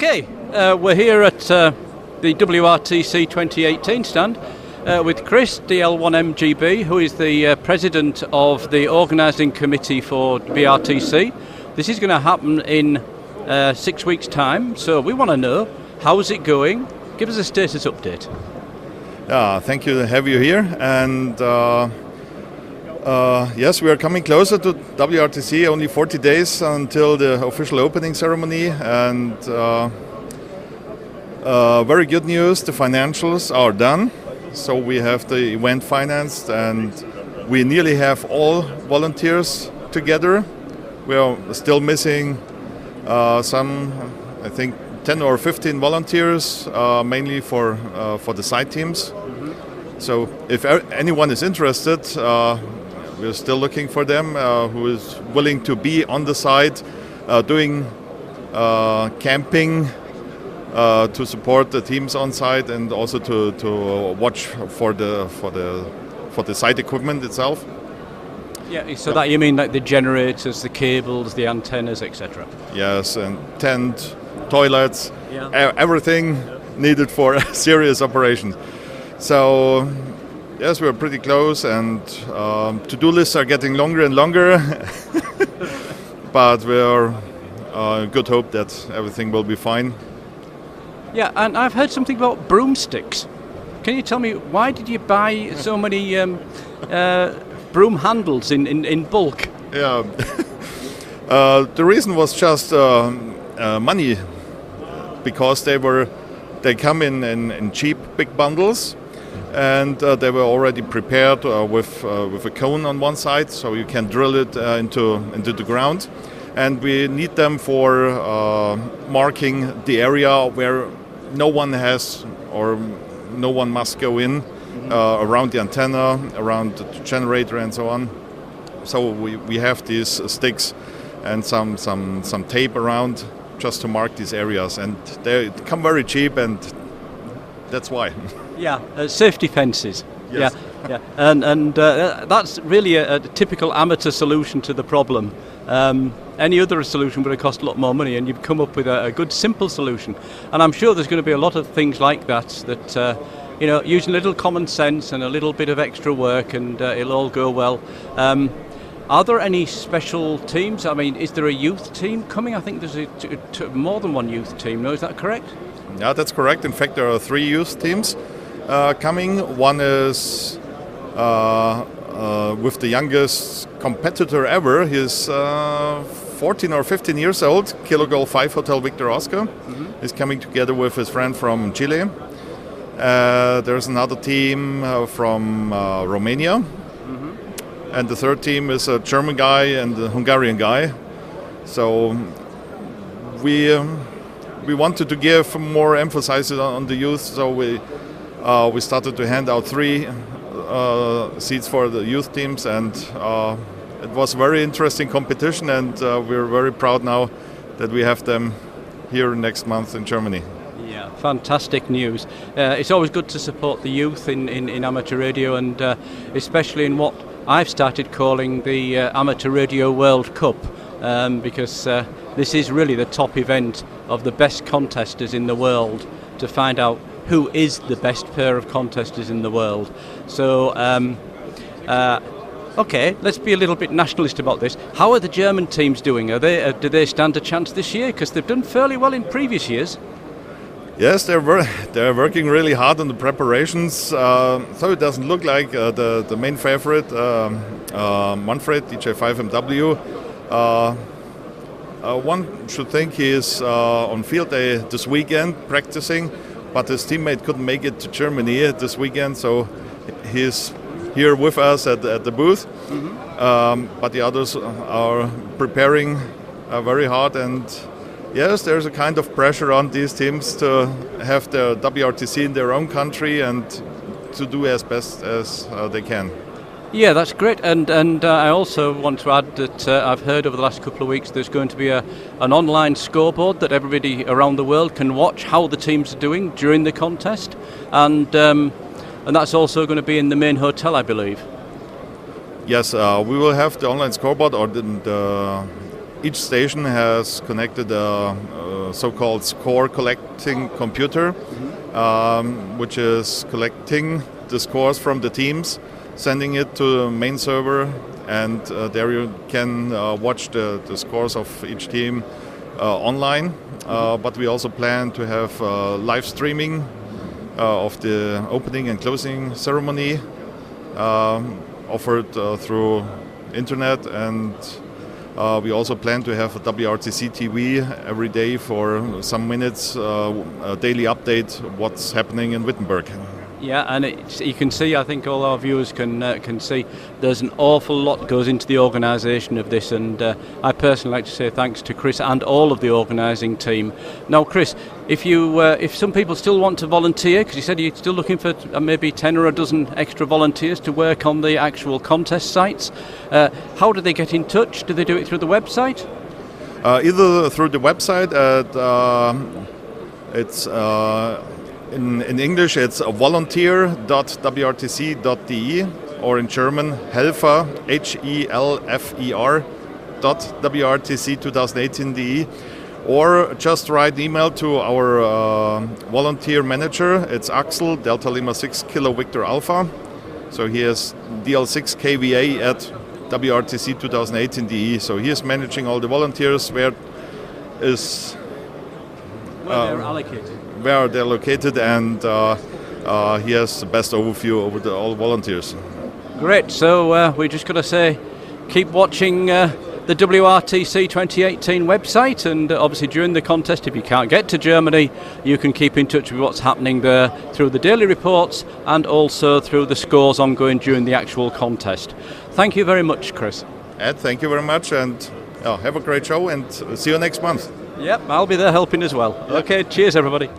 Okay, we're here at the WRTC 2018 stand with Chris, DL1MGB, who is the president of the organising committee for WRTC. This is going to happen in 6 weeks' time, so we want to know, how's it going? Give us a status update. Thank you to have you here. And yes, we are coming closer to WRTC, only 40 days until the official opening ceremony. And very good news, the financials are done. So we have the event financed and we nearly have all volunteers together. We are still missing some, I think, 10 or 15 volunteers, mainly for the side teams. Mm-hmm. So if anyone is interested, we're still looking for them who is willing to be on the side, doing camping to support the teams on site and also to watch for the site equipment itself. Yeah, so that you mean like the generators, the cables, the antennas, etc. Yes, and tent, toilets, yeah. Everything needed for a serious operation. So yes, we're pretty close, and to-do lists are getting longer and longer. But we're good hope that everything will be fine. Yeah, and I've heard something about broomsticks. Can you tell me, why did you buy so many broom handles in bulk? Yeah, the reason was just money, because they come in cheap big bundles, and they were already prepared with a cone on one side, so you can drill it into the ground, and we need them for marking the area where no one has or no one must go in, around the antenna, around the generator, and so on. So we have these sticks and some tape around just to mark these areas, and they come very cheap, and that's why. Yeah, safety fences. Yes. Yeah, and that's really a typical amateur solution to the problem. Any other solution would have cost a lot more money, and you've come up with a good, simple solution. And I'm sure there's going to be a lot of things like that using a little common sense and a little bit of extra work, and it'll all go well. Are there any special teams? I mean, is there a youth team coming? I think there's more than one youth team. No, is that correct? Yeah, that's correct. In fact, there are 3 youth teams coming. One is with the youngest competitor ever. He's 14 or 15 years old, Kilo Golf 5 Hotel Victor Oscar. Mm-hmm. He's coming together with his friend from Chile. There's another team from Romania. Mm-hmm. And the third team is a German guy and a Hungarian guy. So we wanted to give more emphasis on the youth, so we started to hand out 3 seats for the youth teams, and it was a very interesting competition, and we're very proud now that we have them here next month in Germany. Yeah, fantastic news. It's always good to support the youth in amateur radio, and especially in what I've started calling the Amateur Radio World Cup, because this is really the top event of the best contesters in the world, to find out who is the best pair of contesters in the world. So, okay, let's be a little bit nationalist about this. How are the German teams doing? Do they stand a chance this year? Because they've done fairly well in previous years. Yes, they're working really hard on the preparations. So it doesn't look like the main favorite, Manfred, DJ5MW. One should think he is on field day this weekend practicing, but his teammate couldn't make it to Germany this weekend, so he's here with us at the booth. Mm-hmm. But the others are preparing very hard, and yes, there's a kind of pressure on these teams to have the WRTC in their own country and to do as best as they can. Yeah, that's great, and I also want to add that I've heard over the last couple of weeks there's going to be an online scoreboard that everybody around the world can watch how the teams are doing during the contest, and that's also going to be in the main hotel, I believe. Yes, we will have the online scoreboard, or each station has connected a so-called score collecting computer, which is collecting the scores from the teams, sending it to the main server, and there you can watch the scores of each team online. But we also plan to have live streaming of the opening and closing ceremony offered through internet, and we also plan to have a WRTC TV every day for some minutes, a daily update what's happening in Wittenberg. Yeah, and you can see, I think all our viewers can see, there's an awful lot goes into the organisation of this, and I personally like to say thanks to Chris and all of the organising team. Now, Chris, if some people still want to volunteer, because you said you're still looking for maybe 10 or a dozen extra volunteers to work on the actual contest sites, how do they get in touch? Do they do it through the website? Either through the website it's in English it's volunteer.wrtc.de, or in German Helfer, HELFER.WRTC2018.de, or just write email to our volunteer manager. It's Axel, Delta Lima 6 Kilo Victor Alpha. So he is DL6 KVA at WRTC2018.de. So he is managing all the volunteers where they're allocated. Where they're located, and he has the best overview over all volunteers. Great, so we're just going to say keep watching the WRTC 2018 website, and obviously during the contest, if you can't get to Germany, you can keep in touch with what's happening there through the daily reports and also through the scores ongoing during the actual contest. Thank you very much, Chris. Ed, thank you very much, and have a great show, and see you next month. Yep, I'll be there helping as well. Yep. Okay, cheers everybody.